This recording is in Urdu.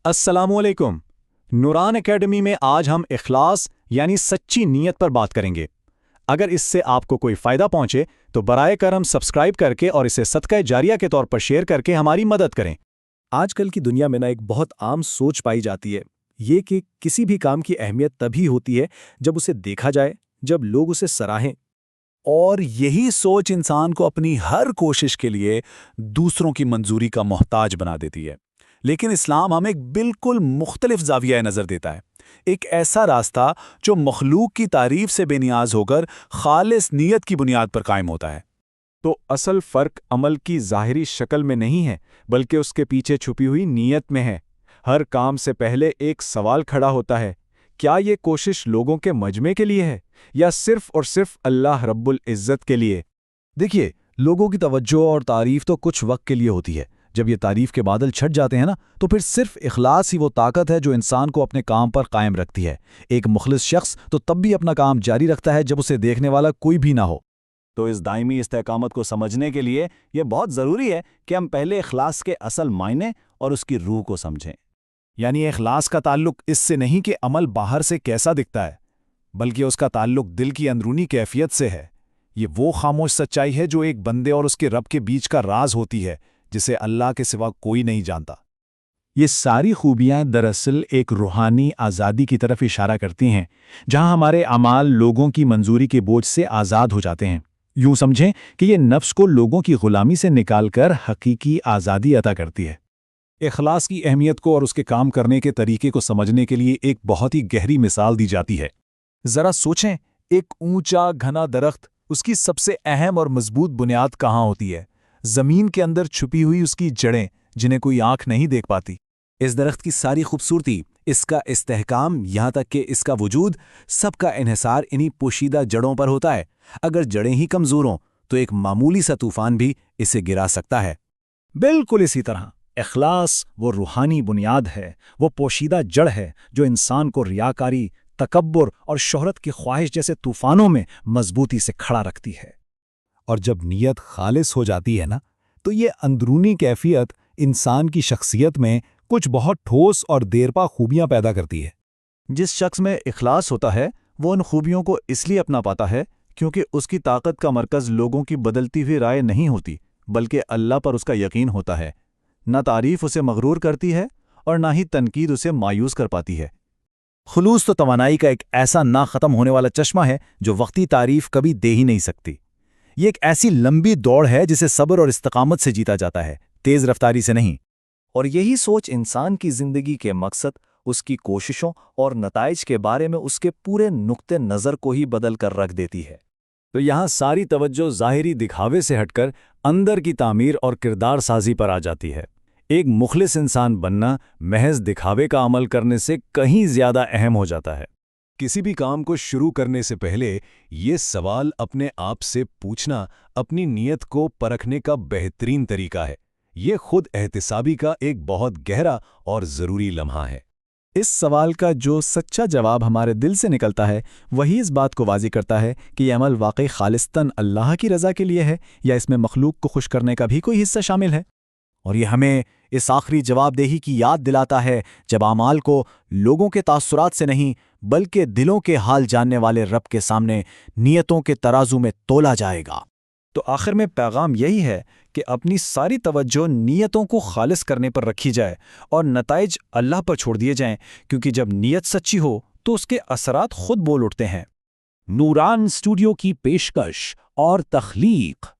السلام علیکم۔ نوران اکیڈمی میں آج ہم اخلاص یعنی سچی نیت پر بات کریں گے۔ اگر اس سے آپ کو کوئی فائدہ پہنچے تو برائے کرم سبسکرائب کر کے اور اسے صدقہ جاریہ کے طور پر شیئر کر کے ہماری مدد کریں۔ آج کل کی دنیا میں ایک بہت عام سوچ پائی جاتی ہے، یہ کہ کسی بھی کام کی اہمیت تبھی ہوتی ہے جب اسے دیکھا جائے، جب لوگ اسے سراہیں۔ اور یہی سوچ انسان کو اپنی ہر کوشش کے لیے دوسروں کی منظوری کا محتاج بنا دیتی ہے۔ لیکن اسلام ہمیں ایک بالکل مختلف زاویہ نظر دیتا ہے، ایک ایسا راستہ جو مخلوق کی تعریف سے بے نیاز ہو کر خالص نیت کی بنیاد پر قائم ہوتا ہے۔ تو اصل فرق عمل کی ظاہری شکل میں نہیں ہے، بلکہ اس کے پیچھے چھپی ہوئی نیت میں ہے۔ ہر کام سے پہلے ایک سوال کھڑا ہوتا ہے، کیا یہ کوشش لوگوں کے مجمع کے لیے ہے یا صرف اور صرف اللہ رب العزت کے لیے؟ دیکھیے، لوگوں کی توجہ اور تعریف تو کچھ وقت کے لیے ہوتی ہے۔ جب یہ تعریف کے بادل چھٹ جاتے ہیں تو پھر صرف اخلاص ہی وہ طاقت ہے جو انسان کو اپنے کام پر قائم رکھتی ہے۔ ایک مخلص شخص تو تب بھی اپنا کام جاری رکھتا ہے جب اسے دیکھنے والا کوئی بھی نہ ہو۔ تو اس دائمی استحکامت کو سمجھنے کے لیے یہ بہت ضروری ہے کہ ہم پہلے اخلاص کے اصل معنی اور اس کی روح کو سمجھیں۔ یعنی اخلاص کا تعلق اس سے نہیں کہ عمل باہر سے کیسا دکھتا ہے، بلکہ اس کا تعلق دل کی اندرونی کیفیت سے ہے۔ یہ وہ خاموش سچائی ہے جو ایک بندے اور اس کے رب کے بیچ کا راز ہوتی ہے، جسے اللہ کے سوا کوئی نہیں جانتا۔ یہ ساری خوبیاں دراصل ایک روحانی آزادی کی طرف اشارہ کرتی ہیں، جہاں ہمارے اعمال لوگوں کی منظوری کے بوجھ سے آزاد ہو جاتے ہیں۔ یوں سمجھیں کہ یہ نفس کو لوگوں کی غلامی سے نکال کر حقیقی آزادی عطا کرتی ہے۔ اخلاص کی اہمیت کو اور اس کے کام کرنے کے طریقے کو سمجھنے کے لیے ایک بہت ہی گہری مثال دی جاتی ہے۔ ذرا سوچیں، ایک اونچا گھنا درخت، اس کی سب سے اہم اور مضبوط بنیاد کہاں ہوتی ہے؟ زمین کے اندر چھپی ہوئی اس کی جڑیں، جنہیں کوئی آنکھ نہیں دیکھ پاتی۔ اس درخت کی ساری خوبصورتی، اس کا استحکام، یہاں تک کہ اس کا وجود، سب کا انحصار انہی پوشیدہ جڑوں پر ہوتا ہے۔ اگر جڑیں ہی کمزور ہوں تو ایک معمولی سا طوفان بھی اسے گرا سکتا ہے۔ بالکل اسی طرح اخلاص وہ روحانی بنیاد ہے، وہ پوشیدہ جڑ ہے جو انسان کو ریاکاری، تکبر اور شہرت کی خواہش جیسے طوفانوں میں مضبوطی سے کھڑا رکھتی ہے۔ اور جب نیت خالص ہو جاتی ہے تو یہ اندرونی کیفیت انسان کی شخصیت میں کچھ بہت ٹھوس اور دیرپا خوبیاں پیدا کرتی ہے۔ جس شخص میں اخلاص ہوتا ہے وہ ان خوبیوں کو اس لیے اپنا پاتا ہے کیونکہ اس کی طاقت کا مرکز لوگوں کی بدلتی ہوئی رائے نہیں ہوتی، بلکہ اللہ پر اس کا یقین ہوتا ہے۔ نہ تعریف اسے مغرور کرتی ہے اور نہ ہی تنقید اسے مایوس کر پاتی ہے۔ خلوص تو توانائی کا ایک ایسا نہ ختم ہونے والا چشمہ ہے جو وقتی تعریف کبھی دے ہی نہیں سکتی۔ یہ ایک ایسی لمبی دوڑ ہے جسے صبر اور استقامت سے جیتا جاتا ہے، تیز رفتاری سے نہیں۔ اور یہی سوچ انسان کی زندگی کے مقصد، اس کی کوششوں اور نتائج کے بارے میں اس کے پورے نقطہ نظر کو ہی بدل کر رکھ دیتی ہے۔ تو یہاں ساری توجہ ظاہری دکھاوے سے ہٹ کر اندر کی تعمیر اور کردار سازی پر آ جاتی ہے۔ ایک مخلص انسان بننا محض دکھاوے کا عمل کرنے سے کہیں زیادہ اہم ہو جاتا ہے۔ کسی بھی کام کو شروع کرنے سے پہلے یہ سوال اپنے آپ سے پوچھنا اپنی نیت کو پرکھنے کا بہترین طریقہ ہے۔ یہ خود احتسابی کا ایک بہت گہرا اور ضروری لمحہ ہے۔ اس سوال کا جو سچا جواب ہمارے دل سے نکلتا ہے وہی اس بات کو واضح کرتا ہے کہ یہ عمل واقعی خالصتاً اللہ کی رضا کے لیے ہے یا اس میں مخلوق کو خوش کرنے کا بھی کوئی حصہ شامل ہے۔ اور یہ ہمیں اس آخری جواب دہی کی یاد دلاتا ہے جب اعمال کو لوگوں کے تاثرات سے نہیں بلکہ دلوں کے حال جاننے والے رب کے سامنے نیتوں کے ترازو میں تولا جائے گا۔ تو آخر میں پیغام یہی ہے کہ اپنی ساری توجہ نیتوں کو خالص کرنے پر رکھی جائے اور نتائج اللہ پر چھوڑ دیے جائیں، کیونکہ جب نیت سچی ہو تو اس کے اثرات خود بول اٹھتے ہیں۔ نوران اسٹوڈیو کی پیشکش اور تخلیق